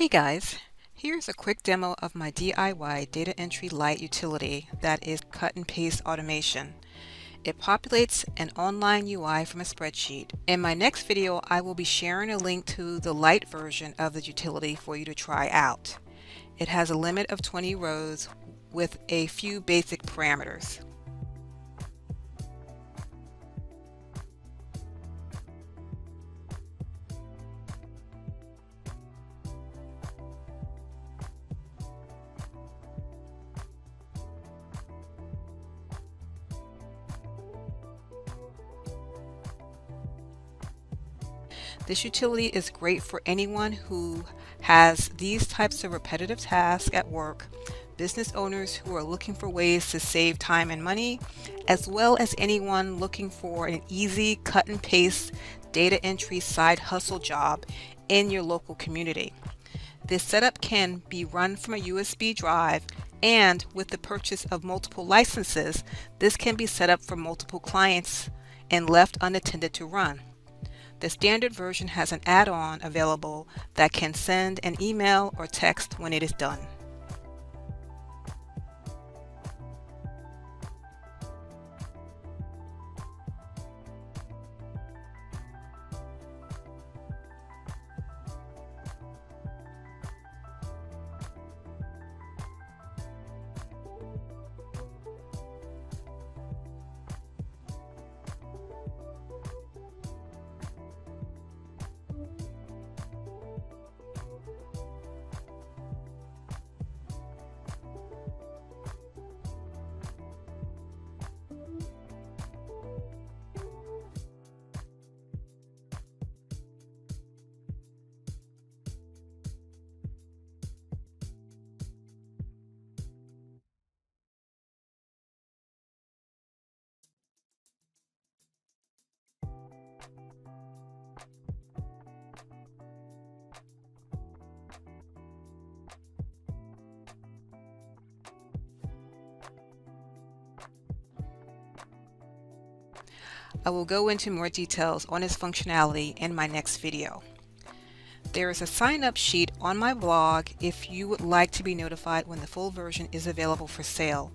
Hey guys, here's a quick demo of my DIY data entry light utility that is cut and paste automation. It populates an online UI from a spreadsheet. In my next video, I will be sharing a link to the light version of the utility for you to try out. It has a limit of 20 rows with a few basic parameters. This utility is great for anyone who has these types of repetitive tasks at work, business owners who are looking for ways to save time and money, as well as anyone looking for an easy cut and paste data entry side hustle job in your local community. This setup can be run from a USB drive, and with the purchase of multiple licenses, this can be set up for multiple clients and left unattended to run. The standard version has an add-on available that can send an email or text when it is done. I will go into more details on its functionality in my next video. There is a sign-up sheet on my blog if you would like to be notified when the full version is available for sale.